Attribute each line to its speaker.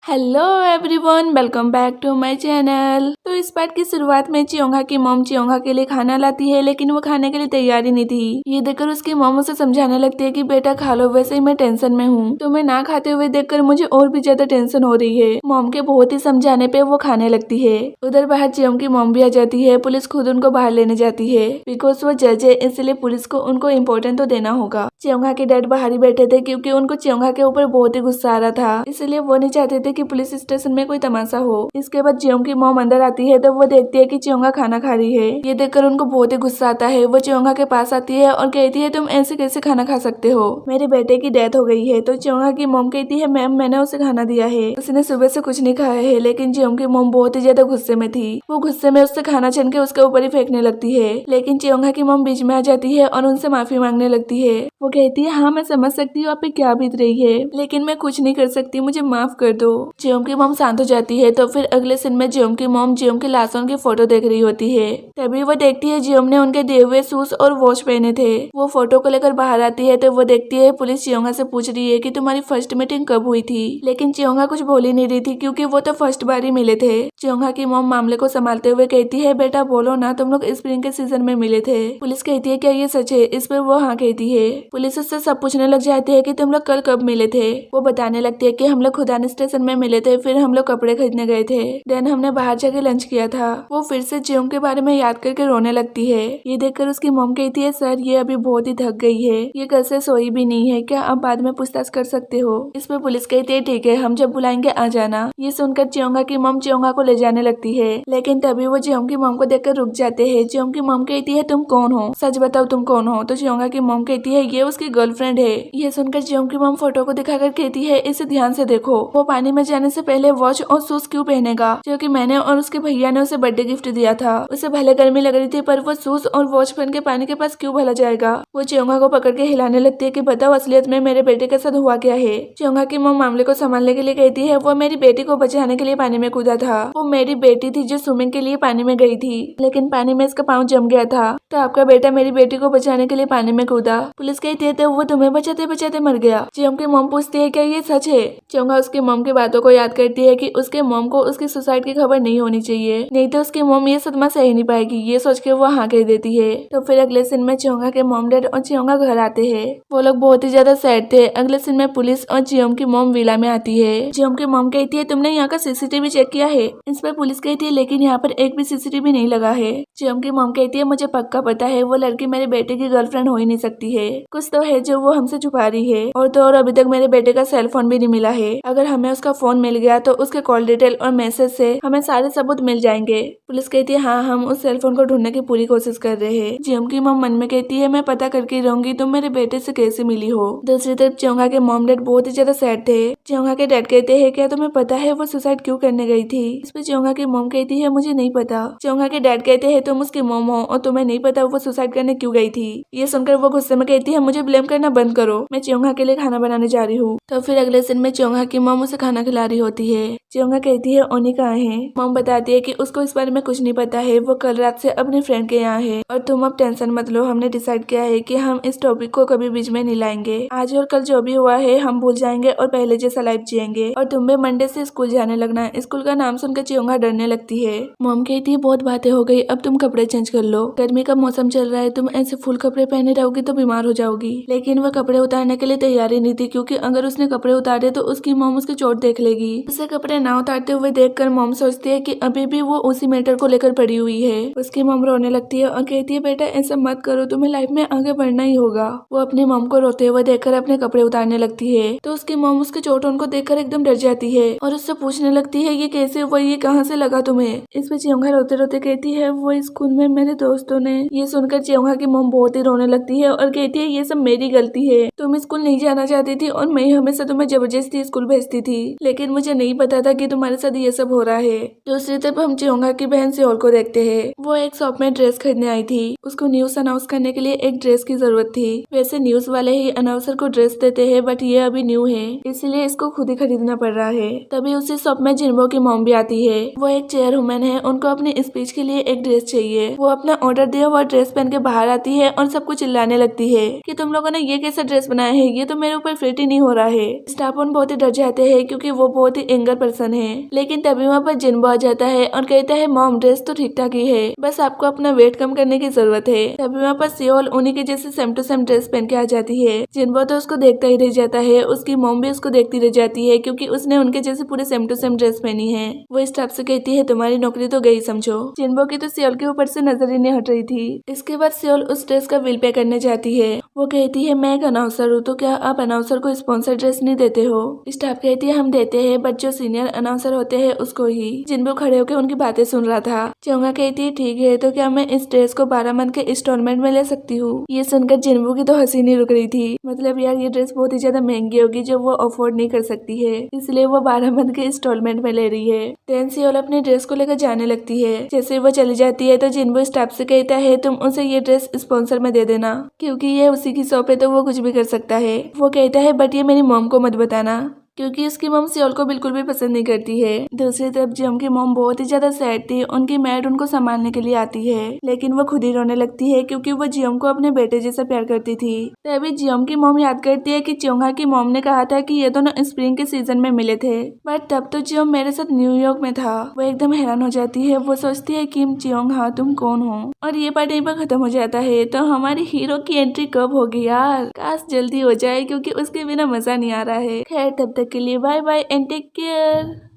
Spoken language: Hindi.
Speaker 1: Hello everyone, welcome back to my channel. तो इस पार्ट की शुरुआत में चियोंगा की मॉम चियोंगा के लिए खाना लाती है, लेकिन वो खाने के लिए तैयार ही नहीं थी। ये देखकर उसकी मॉम उसे समझाने लगती है कि बेटा खा लो, वैसे ही मैं टेंशन में हूँ। तुम्हें ना खाते हुए देखकर मुझे और भी ज्यादा टेंशन हो रही है। मॉम के बहुत ही समझाने पे वो खाने लगती है। उधर बाहर चियोंग की मॉम भी आ जाती है। पुलिस खुद उनको बाहर लेने जाती है, बिकॉज वो जज है, इसलिए पुलिस को उनको इम्पोर्टेंट तो देना होगा। चियोंगा के डैड बाहर ही बैठे थे, क्योंकि उनको चियोंगा के ऊपर बहुत ही गुस्सा आ रहा था, इसलिए वो नहीं चाहते थे कि पुलिस स्टेशन में कोई तमाशा हो। इसके बाद चियोंग की मॉम अंदर आती है, तो वो देखती है कि चियोंगा खाना खा रही है। ये देखकर उनको बहुत ही गुस्सा आता है। वो चियोंगा के पास आती है और कहती है, तुम ऐसे कैसे खाना खा सकते हो, मेरे बेटे की डेथ हो गई है। तो चियोंगा की मॉम कहती है, मैम मैंने उसे खाना दिया है, उसने सुबह से कुछ नहीं खाया है। लेकिन चियोंग की मॉम बहुत ही ज्यादा गुस्से में थी। वो गुस्से में उससे खाना छीन के उसके ऊपर ही फेंकने लगती है। लेकिन चियोंगा की मॉम बीच में आ जाती है और उनसे माफी मांगने लगती है। वो कहती है, हाँ मैं समझ सकती हूँ आप पे क्या बीत रही है, लेकिन मैं कुछ नहीं कर सकती, मुझे माफ कर दो। जियोंग की मॉम शांत हो जाती है। तो फिर अगले सीन में जियोंग की मॉम जियोंग की लाशों की फोटो देख रही होती है। तभी वो देखती है जियोंग ने उनके दिए हुए शूज और वॉच पहने थे। वो फोटो को लेकर बाहर आती है, तो वो देखती है पुलिस चियोंगा से पूछ रही है कि तुम्हारी फर्स्ट मीटिंग कब हुई थी। लेकिन चियोंगा कुछ बोल ही नहीं रही थी, क्योंकि वो तो फर्स्ट बार ही मिले थे। चियोंगा की मॉम मामले को संभालते हुए कहती है, बेटा बोलो ना, तुम लोग स्प्रिंग के सीजन में मिले थे। पुलिस कहती है, क्या ये सच है? इस पर वो हाँ कहती है। पुलिस उससे सब पूछने लग जाती है कि तुम लोग कल कब मिले थे। वो बताने लगती है कि हम लोग खुदान स्टेशन में मिले थे, फिर हम लोग कपड़े खरीदने गए थे, देन हमने बाहर जाके लंच किया था। वो फिर से जियोंग के बारे में याद करके रोने लगती है। ये देखकर उसकी मॉम कहती है, सर ये अभी बहुत ही थक गई है, ये कल से सोई भी नहीं है, क्या आप बाद में पूछताछ कर सकते हो? इस पे पुलिस कहती है, ठीक है, हम जब बुलाएंगे आ जाना। ये सुनकर चियोंगा की मॉम चियोंगा को ले जाने लगती है, लेकिन तभी वो जियोंग की मॉम को देखकर रुक जाते हैं। जियोंग की मॉम कहती है, तुम कौन हो, सच बताओ तुम कौन हो? तो चियोंगा की मॉम कहती है, ये उसकी गर्लफ्रेंड है। ये सुनकर जियोंग की मॉम फोटो को दिखाकर कहती है, इसे ध्यान से देखो, वो पानी में जाने से पहले वॉच और शूज क्यों पहनेगा, क्योंकि मैंने और उसके भैया ने उसे बर्थडे गिफ्ट दिया था। उसे भले गर्मी लग रही थी, पर वो शूज और वॉच पहन के पानी के पास क्यों भला जाएगा? वो चियोंगा को पकड़ के हिलाने लगती है कि बताओ असलियत में मेरे बेटे के साथ हुआ क्या है। चियोंगा की मॉम मामले को संभालने के लिए कहती है, वो मेरी बेटी को बचाने के लिए पानी में कूदा था। वो मेरी बेटी थी जो स्विमिंग के लिए पानी में गई थी, लेकिन पानी में इसका पाँव जम गया था, तो आपका बेटा मेरी बेटी को बचाने के लिए पानी में कूदा। पुलिस कहती है, तो वो तुम्हें बचाते बचाते मर गया। चियोंग की मॉम पूछती है, क्या ये सच है? चियोंगा उसकी मॉम की बातों को याद करती है कि उसके मॉम को उसकी सुसाइड की खबर नहीं होनी चाहिए, नहीं तो उसकी मॉम ये सदमा सह नहीं पाएगी। ये सोच के वो हाँ कह देती है। तो फिर अगले सीन में चियोंगा के मॉम डैड और चियोंगा घर आते हैं। वो लोग बहुत ही ज्यादा सैड थे। अगले सीन में पुलिस और जियोंग की मॉम विला में आती है। जियोंग की मॉम कहती है, तुमने यहाँ का सीसीटीवी चेक किया है? इस पर पुलिस कहती है, लेकिन यहाँ पर एक भी सीसीटीवी नहीं लगा है। जियोंग की मॉम कहती है, मुझे पक्का पता है, वो लड़की मेरे बेटे की गर्लफ्रेंड हो ही नहीं सकती है, कुछ तो है जो वो हमसे छुपा रही है। और तो और अभी तक मेरे बेटे का सेल फोन भी नहीं मिला है। अगर हमें उसका फोन मिल गया तो उसके कॉल डिटेल और मैसेज से हमें सारे सबूत मिल जाएंगे। पुलिस कहती है, हाँ हम उस सेल फोन को ढूंढने की पूरी कोशिश कर रहे हैं। जियोंग की मॉम मन में कहती है, मैं पता करके रहूंगी तुम मेरे बेटे से कैसे मिली हो। दूसरी तरफ चियोंगा के मॉम डैड बहुत ही ज्यादा सैड थे। चियोंगा के डैड कहते हैं, क्या तुम्हें पता है वो सुसाइड क्यों करने गई थी? इस पर चियोंगा की मॉम कहती है, मुझे नहीं पता। चियोंगा के डैड कहते हैं, तुम उसकी मॉम हो और तुम्हें नहीं पता वो सुसाइड करने क्यों गई थी? ये सुनकर वो गुस्से में कहती है, मुझे ब्लेम करना बंद करो, मैं चियोंगा के लिए खाना बनाने जा रही हूँ। तो फिर अगले दिन में चियोंगा की मॉम उसे खाना खिला रही होती है। चियोंगा कहती है, ओनी कहाँ है? मॉम बताती है कि उसको इस बारे में कुछ नहीं पता है, वो कल रात से अपने फ्रेंड के यहाँ है, और तुम अब टेंशन मत लो, हमने डिसाइड किया है कि हम इस टॉपिक को कभी बीच में नहीं लाएंगे। आज और कल जो भी हुआ है हम भूल जाएंगे और पहले जैसा लाइफ जिएंगे, और तुम भी मंडे से स्कूल जाने लगना है। स्कूल का नाम सुनकर चियोंगा डरने लगती है। मॉम कहती है, बहुत बातें हो गई, अब तुम कपड़े चेंज कर लो, गर्मी का मौसम चल रहा है, तुम ऐसे फुल कपड़े पहने रहोगी तो बीमार हो जाओगी। लेकिन वह कपड़े उतारने के लिए तैयार ही नहीं थी, क्योंकि अगर उसने कपड़े उतारे तो उसकी मॉम उसकी चोट देख लेगी। उसे कपड़े ना उतारते हुए देखकर मॉम सोचती है कि अभी भी वो उसी मैटर को लेकर पड़ी हुई है। उसकी मॉम रोने लगती है और कहती है, बेटा ऐसा मत करो, तुम्हें लाइफ में आगे बढ़ना ही होगा। वो अपनी मॉम को रोते हुए देखकर अपने कपड़े उतारने लगती है, तो उसकी मॉम उसके चोट उनको देखकर एकदम डर जाती है और उससे पूछने लगती है, ये कैसे हुआ, ये कहाँ से लगा तुम्हें? इस पे चियोंगा रोते रोते कहती है, वो स्कूल में मेरे दोस्तों ने। ये सुनकर चियोंगा की मॉम बहुत ही रोने लगती है और कहती है, ये सब मेरी गलती है, तुम स्कूल नहीं जाना चाहती थी और मैं हमेशा तुम्हें जबरदस्ती स्कूल भेजती थी, लेकिन मुझे नहीं पता था कि तुम्हारे साथ ये सब हो रहा है। दूसरी तरफ हम चियोंगा की बहन सियोल को देखते हैं। वो एक शॉप में ड्रेस खरीदने आई थी। उसको न्यूज अनाउंस करने के लिए एक ड्रेस की जरूरत थी। वैसे न्यूज वाले ही अनाउंसर को ड्रेस देते हैं, बट ये अभी न्यू है, इसलिए इसको खुद ही खरीदना पड़ रहा है। तभी उसी शॉप में जिन्हो की मॉम भी आती है। वो एक चेयर वुमन है, उनको अपनी स्पीच के लिए एक ड्रेस चाहिए। वो अपना ऑर्डर दिया हुआ ड्रेस पहन के बाहर आती है और सबको चिल्लाने लगती है कि तुम लोगों ने ये कैसा ड्रेस बनाया है, ये तो मेरे ऊपर फिट ही नहीं हो रहा है। स्टाफ उन बहुत ही डर जाते हैं, क्योंकि क्योंकि वो बहुत ही एंगर पर्सन है। लेकिन तभी वहाँ पर जिन्बो आ जाता है और कहता है मॉम ड्रेस तो ठीक ठाक ही है, बस आपको अपना वेट कम करने की जरूरत है। तभी वहाँ पर सियोल उन्हीं के जैसे सेम टू सेम ड्रेस पहन के आ जाती है। जिन्बो तो उसको देखता ही रह जाता है, उसकी मॉम भी उसको देखती रह जाती है क्योंकि उसने उनके जैसे पूरे सेम टू सेम ड्रेस पहनी है। वो स्टाफ से कहती है तुम्हारी नौकरी तो गई समझो। जिन्बो की तो सियोल के ऊपर से नजर ही नहीं हट रही थी। इसके बाद सियोल उस ड्रेस का बिल पे करने जाती है। वो कहती है मैं एक अनाउंसर हूँ, तो क्या आप अनाउंसर को स्पॉन्सर ड्रेस नहीं देते हो? स्टाफ कहती है हम देते हैं, बट जो सीनियर अनाउंसर होते हैं उसको ही। जिन्बो खड़े होकर उनकी बातें सुन रहा था। चोंगा कहती है ठीक है, तो क्या मैं इस ड्रेस को 12 मंथ के इंस्टॉलमेंट में ले सकती हूँ? ये सुनकर जिन्बो की तो हंसी नहीं रुक रही थी। मतलब यार ये ड्रेस बहुत ही ज्यादा महंगी होगी जो वो अफोर्ड नहीं कर सकती है, इसलिए वो 12 मंथ के इंस्टॉलमेंट में ले रही है। देन सियोल अपनी ड्रेस को लेकर जाने लगती है। जैसे वो चली जाती है तो जिन्बो स्टाफ से कहता है तुम उसे ये ड्रेस स्पॉन्सर में दे देना, क्योंकि ये उसी की शॉप है तो वो कुछ भी कर सकता है। वो कहता है बट ये मेरी मॉम को मत बताना, क्योंकि उसकी मॉम सियोल को बिल्कुल भी पसंद नहीं करती है। दूसरी तरफ जियोंग की मॉम बहुत ही ज्यादा सैड थी। उनकी मैड उनको संभालने के लिए आती है, लेकिन वो खुद ही रोने लगती है क्योंकि वो जियोंग को अपने बेटे जैसा प्यार करती थी। तभी जियोंग की मॉम याद करती है कि चोंगा की मॉम ने कहा था कि ये दोनों स्प्रिंग के सीजन में मिले थे, बट तब तो जियोंग मेरे साथ न्यूयॉर्क में था। वो एकदम हैरान हो जाती है। वो सोचती है किम जियोंग हाँ तुम कौन हो? और ये पार्ट यहीं पर खत्म हो जाता है। तो हमारी हीरो की एंट्री कब होगी यार? काश जल्दी हो जाए क्योंकि उसके बिना मजा नहीं आ रहा है। खैर तब तक के लिए bye bye and take care.